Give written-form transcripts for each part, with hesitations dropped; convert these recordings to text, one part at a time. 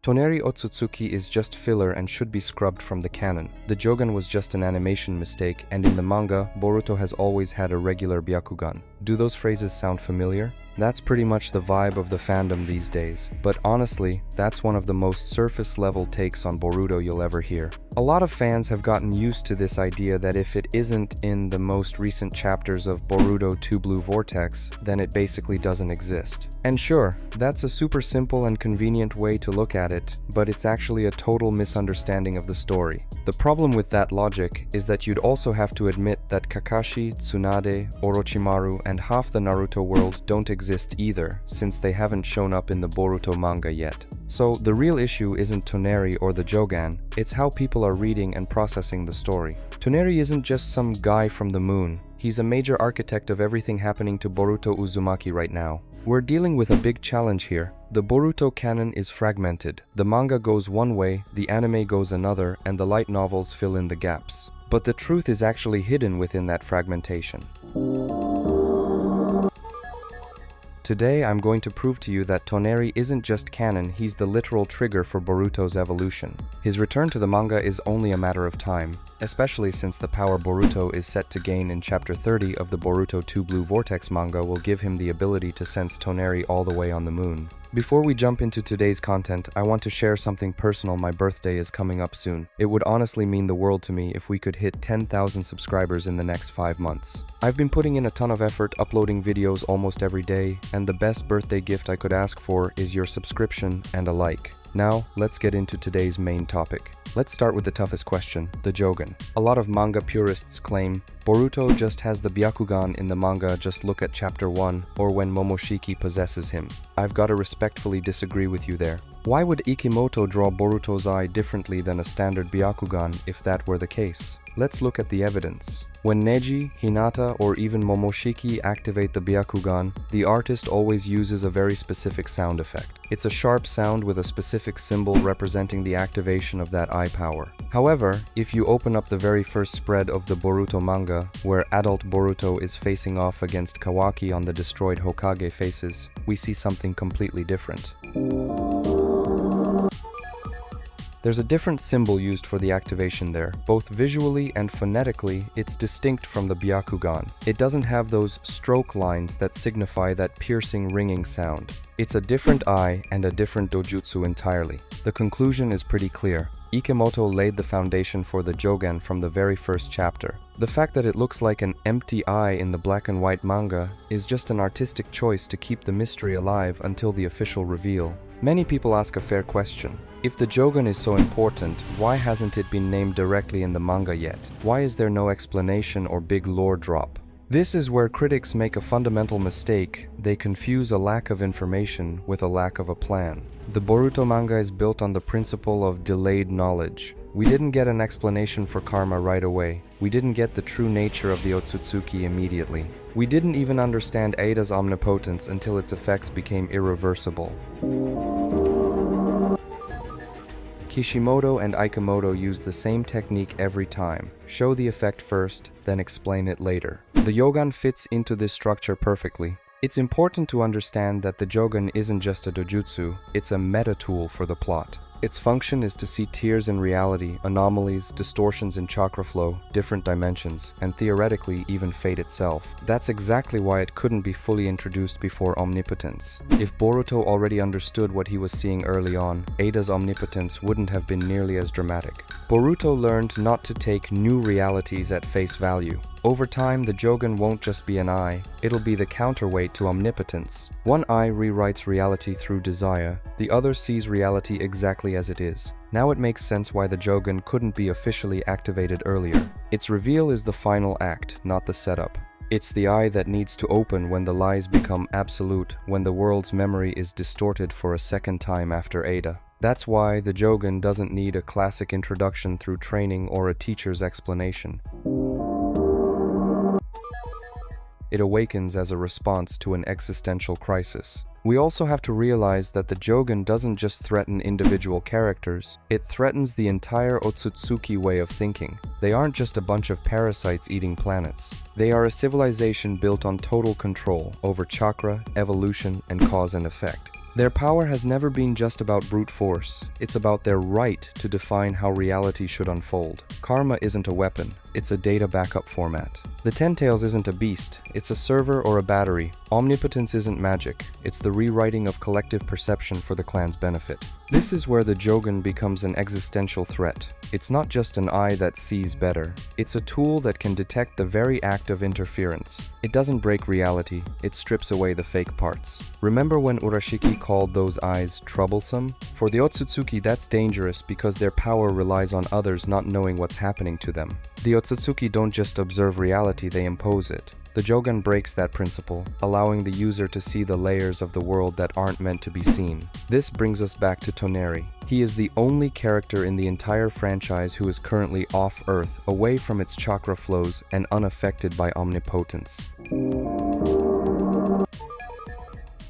Toneri Otsutsuki is just filler and should be scrubbed from the canon. The Jogan was just an animation mistake, and in the manga, Boruto has always had a regular Byakugan. Do those phrases sound familiar? That's pretty much the vibe of the fandom these days, but honestly, that's one of the most surface-level takes on Boruto you'll ever hear. A lot of fans have gotten used to this idea that if it isn't in the most recent chapters of Boruto 2 Blue Vortex, then it basically doesn't exist. And sure, that's a super simple and convenient way to look at it, but it's actually a total misunderstanding of the story. The problem with that logic is that you'd also have to admit that Kakashi, Tsunade, Orochimaru, and half the Naruto world don't exist either, since they haven't shown up in the Boruto manga yet. So the real issue isn't Toneri or the Jogan, it's how people are reading and processing the story. Toneri isn't just some guy from the moon, he's a major architect of everything happening to Boruto Uzumaki right now. We're dealing with a big challenge here. The Boruto canon is fragmented. The manga goes one way, the anime goes another, and the light novels fill in the gaps. But the truth is actually hidden within that fragmentation. Today, I'm going to prove to you that Toneri isn't just canon, he's the literal trigger for Boruto's evolution. His return to the manga is only a matter of time, especially since the power Boruto is set to gain in Chapter 30 of the Boruto 2 Blue Vortex manga will give him the ability to sense Toneri all the way on the moon. Before we jump into today's content, I want to share something personal. My birthday is coming up soon. It would honestly mean the world to me if we could hit 10,000 subscribers in the next 5 months. I've been putting in a ton of effort uploading videos almost every day, and the best birthday gift I could ask for is your subscription and a like. Now, let's get into today's main topic. Let's start with the toughest question, the Jogan. A lot of manga purists claim, Boruto just has the Byakugan in the manga, just look at chapter 1, or when Momoshiki possesses him. I've got to respectfully disagree with you there. Why would Ikimoto draw Boruto's eye differently than a standard Byakugan if that were the case? Let's look at the evidence. When Neji, Hinata, or even Momoshiki activate the Byakugan, the artist always uses a very specific sound effect. It's a sharp sound with a specific symbol representing the activation of that eye power. However, if you open up the very first spread of the Boruto manga, where adult Boruto is facing off against Kawaki on the destroyed Hokage faces, we see something completely different. There's a different symbol used for the activation there. Both visually and phonetically, it's distinct from the Byakugan. It doesn't have those stroke lines that signify that piercing ringing sound. It's a different eye and a different Dojutsu entirely. The conclusion is pretty clear. Ikimoto laid the foundation for the Jogan from the very first chapter. The fact that it looks like an empty eye in the black and white manga is just an artistic choice to keep the mystery alive until the official reveal. Many people ask a fair question. If the Jogan is so important, why hasn't it been named directly in the manga yet? Why is there no explanation or big lore drop? This is where critics make a fundamental mistake. They confuse a lack of information with a lack of a plan. The Boruto manga is built on the principle of delayed knowledge. We didn't get an explanation for karma right away. We didn't get the true nature of the Otsutsuki immediately. We didn't even understand Ada's omnipotence until its effects became irreversible. Kishimoto and Ikimoto use the same technique every time. Show the effect first, then explain it later. The Jogan fits into this structure perfectly. It's important to understand that the Jogan isn't just a dojutsu, it's a meta tool for the plot. Its function is to see tears in reality, anomalies, distortions in chakra flow, different dimensions, and theoretically even fate itself. That's exactly why it couldn't be fully introduced before Omnipotence. If Boruto already understood what he was seeing early on, Ada's omnipotence wouldn't have been nearly as dramatic. Boruto learned not to take new realities at face value. Over time, the Jogan won't just be an eye, it'll be the counterweight to omnipotence. One eye rewrites reality through desire, the other sees reality exactly as it is. Now it makes sense why the Jogan couldn't be officially activated earlier. Its reveal is the final act, not the setup. It's the eye that needs to open when the lies become absolute, when the world's memory is distorted for a second time after Ada. That's why the Jogan doesn't need a classic introduction through training or a teacher's explanation. It awakens as a response to an existential crisis. We also have to realize that the Jogan doesn't just threaten individual characters, it threatens the entire Otsutsuki way of thinking. They aren't just a bunch of parasites eating planets. They are a civilization built on total control over chakra, evolution, and cause and effect. Their power has never been just about brute force. It's about their right to define how reality should unfold. Karma isn't a weapon, it's a data backup format. The Ten Tails isn't a beast, it's a server or a battery. Omnipotence isn't magic, it's the rewriting of collective perception for the clan's benefit. This is where the Jogan becomes an existential threat. It's not just an eye that sees better, it's a tool that can detect the very act of interference. It doesn't break reality, it strips away the fake parts. Remember when Urashiki called those eyes troublesome? For the Otsutsuki, that's dangerous because their power relies on others not knowing what's happening to them. The Otsutsuki don't just observe reality, they impose it. The Jogan breaks that principle, allowing the user to see the layers of the world that aren't meant to be seen. This brings us back to Toneri. He is the only character in the entire franchise who is currently off-Earth, away from its chakra flows and unaffected by omnipotence.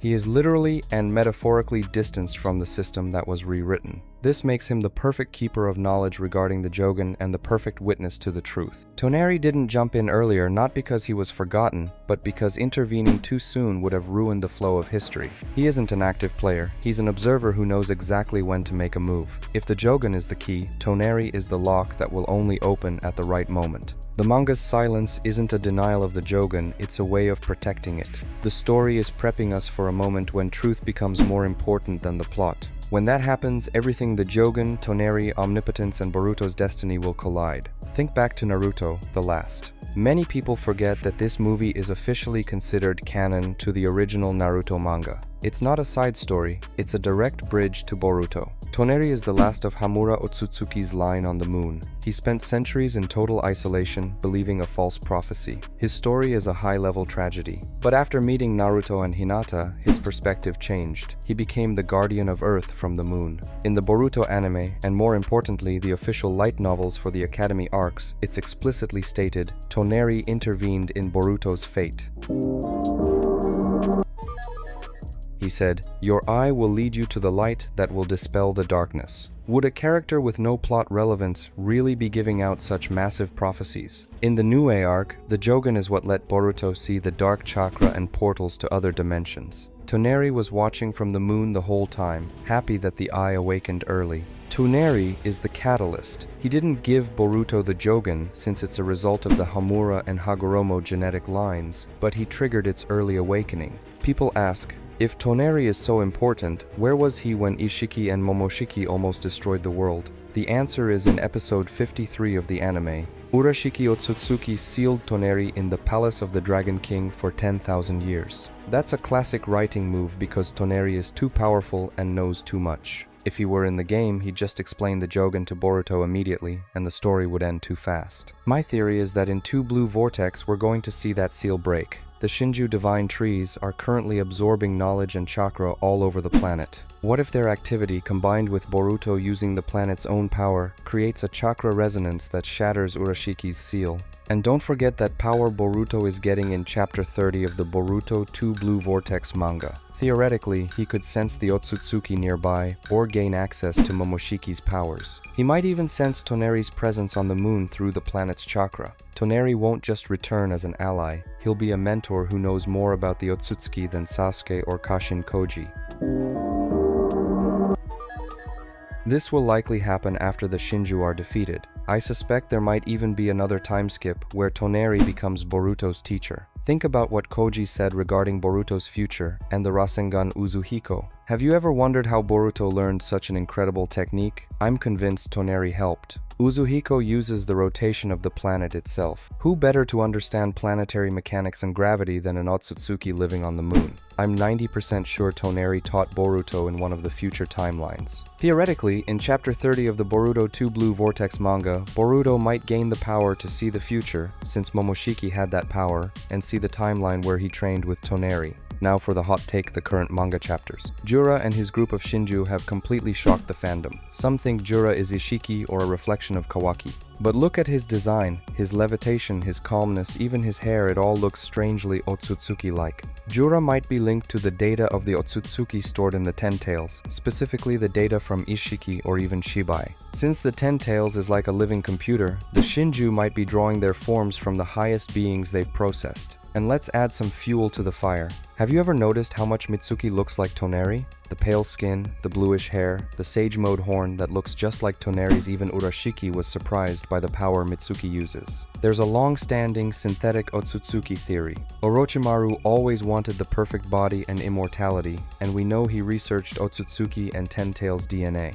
He is literally and metaphorically distanced from the system that was rewritten. This makes him the perfect keeper of knowledge regarding the Jogan and the perfect witness to the truth. Toneri didn't jump in earlier not because he was forgotten, but because intervening too soon would have ruined the flow of history. He isn't an active player, he's an observer who knows exactly when to make a move. If the Jogan is the key, Toneri is the lock that will only open at the right moment. The manga's silence isn't a denial of the Jogan, it's a way of protecting it. The story is prepping us for a moment when truth becomes more important than the plot. When that happens, everything the Jogan, Toneri, Omnipotence, and Boruto's destiny will collide. Think back to Naruto, The Last. Many people forget that this movie is officially considered canon to the original Naruto manga. It's not a side story, it's a direct bridge to Boruto. Toneri is the last of Hamura Otsutsuki's line on the moon. He spent centuries in total isolation, believing a false prophecy. His story is a high-level tragedy. But after meeting Naruto and Hinata, his perspective changed. He became the guardian of Earth from the moon. In the Boruto anime, and more importantly the official light novels for the Academy arcs, it's explicitly stated, Toneri intervened in Boruto's fate. He said, "Your eye will lead you to the light that will dispel the darkness." Would a character with no plot relevance really be giving out such massive prophecies? In the Nue arc, the Jogan is what let Boruto see the dark chakra and portals to other dimensions. Toneri was watching from the moon the whole time, happy that the eye awakened early. Toneri is the catalyst. He didn't give Boruto the Jogan since it's a result of the Hamura and Hagoromo genetic lines, but he triggered its early awakening. People ask, if Toneri is so important, where was he when Ishiki and Momoshiki almost destroyed the world? The answer is in episode 53 of the anime. Urashiki Otsutsuki sealed Toneri in the Palace of the Dragon King for 10,000 years. That's a classic writing move because Toneri is too powerful and knows too much. If he were in the game, he'd just explain the Jogan to Boruto immediately, and the story would end too fast. My theory is that in 2 Blue Vortex, we're going to see that seal break. The Shinju divine trees are currently absorbing knowledge and chakra all over the planet. What if their activity, combined with Boruto using the planet's own power, creates a chakra resonance that shatters Urashiki's seal? And don't forget that power Boruto is getting in chapter 30 of the Boruto 2 Blue Vortex manga. Theoretically, he could sense the Otsutsuki nearby, or gain access to Momoshiki's powers. He might even sense Toneri's presence on the moon through the planet's chakra. Toneri won't just return as an ally, he'll be a mentor who knows more about the Otsutsuki than Sasuke or Kashin Koji. This will likely happen after the Shinju are defeated. I suspect there might even be another time skip where Toneri becomes Boruto's teacher. Think about what Koji said regarding Boruto's future and the Rasengan Uzuhiko. Have you ever wondered how Boruto learned such an incredible technique? I'm convinced Toneri helped. Uzuhiko uses the rotation of the planet itself. Who better to understand planetary mechanics and gravity than an Otsutsuki living on the moon? I'm 90% sure Toneri taught Boruto in one of the future timelines. Theoretically, in chapter 30 of the Boruto 2 Blue Vortex manga, Boruto might gain the power to see the future, since Momoshiki had that power, and see the timeline where he trained with Toneri. Now for the hot take, the current manga chapters. Jura and his group of Shinju have completely shocked the fandom. Some think Jura is Ishiki or a reflection of Kawaki. But look at his design, his levitation, his calmness, even his hair, it all looks strangely Otsutsuki-like. Jura might be linked to the data of the Otsutsuki stored in the Ten Tails, specifically the data from Ishiki or even Shibai. Since the Ten Tails is like a living computer, the Shinju might be drawing their forms from the highest beings they've processed. And let's add some fuel to the fire. Have you ever noticed how much Mitsuki looks like Toneri? The pale skin, the bluish hair, the sage mode horn that looks just like Toneri's. Even Urashiki was surprised by the power Mitsuki uses. There's a long-standing synthetic Otsutsuki theory. Orochimaru always wanted the perfect body and immortality, and we know he researched Otsutsuki and Ten Tails' DNA.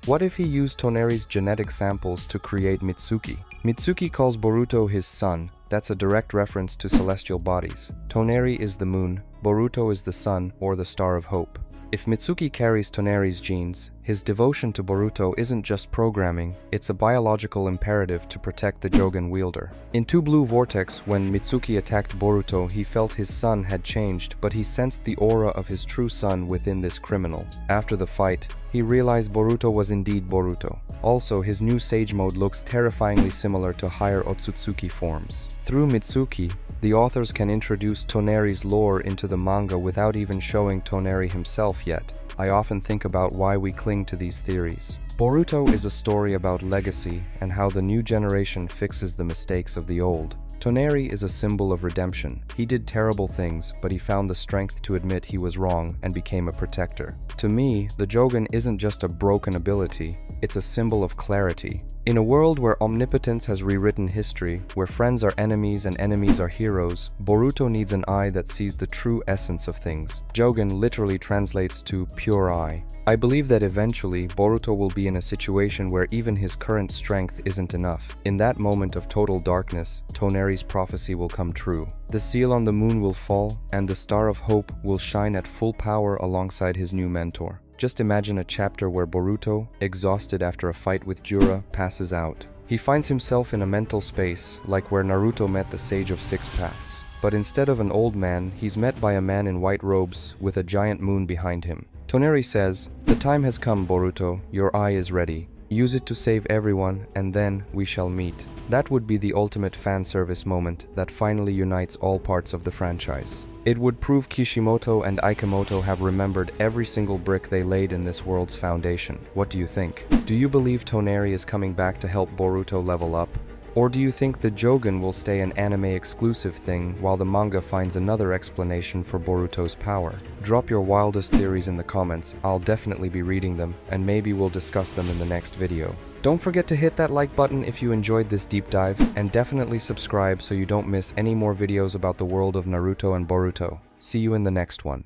What if he used Toneri's genetic samples to create Mitsuki? Mitsuki calls Boruto his son. That's a direct reference to celestial bodies. Toneri is the moon, Boruto is the sun, or the star of hope. If Mitsuki carries Toneri's genes, his devotion to Boruto isn't just programming, it's a biological imperative to protect the Jogan wielder. In Two Blue Vortex, when Mitsuki attacked Boruto, he felt his son had changed, but he sensed the aura of his true son within this criminal. After the fight, he realized Boruto was indeed Boruto. Also, his new Sage mode looks terrifyingly similar to higher Otsutsuki forms. Through Mitsuki, the authors can introduce Toneri's lore into the manga without even showing Toneri himself yet. I often think about why we cling to these theories. Boruto is a story about legacy and how the new generation fixes the mistakes of the old. Toneri is a symbol of redemption. He did terrible things, but he found the strength to admit he was wrong and became a protector. To me, the Jogan isn't just a broken ability, it's a symbol of clarity. In a world where omnipotence has rewritten history, where friends are enemies and enemies are heroes, Boruto needs an eye that sees the true essence of things. Jogan literally translates to pure eye. I believe that eventually, Boruto will be in a situation where even his current strength isn't enough. In that moment of total darkness, Toneri's prophecy will come true. The seal on the moon will fall, and the star of hope will shine at full power alongside his new mentor. Just imagine a chapter where Boruto, exhausted after a fight with Jura, passes out. He finds himself in a mental space, like where Naruto met the Sage of Six Paths. But instead of an old man, he's met by a man in white robes with a giant moon behind him. Toneri says, "The time has come, Boruto, your eye is ready. Use it to save everyone, and then we shall meet." That would be the ultimate fan service moment that finally unites all parts of the franchise. It would prove Kishimoto and Ikemoto have remembered every single brick they laid in this world's foundation. What do you think? Do you believe Toneri is coming back to help Boruto level up? Or do you think the Jogan will stay an anime-exclusive thing while the manga finds another explanation for Boruto's power? Drop your wildest theories in the comments, I'll definitely be reading them, and maybe we'll discuss them in the next video. Don't forget to hit that like button if you enjoyed this deep dive, and definitely subscribe so you don't miss any more videos about the world of Naruto and Boruto. See you in the next one.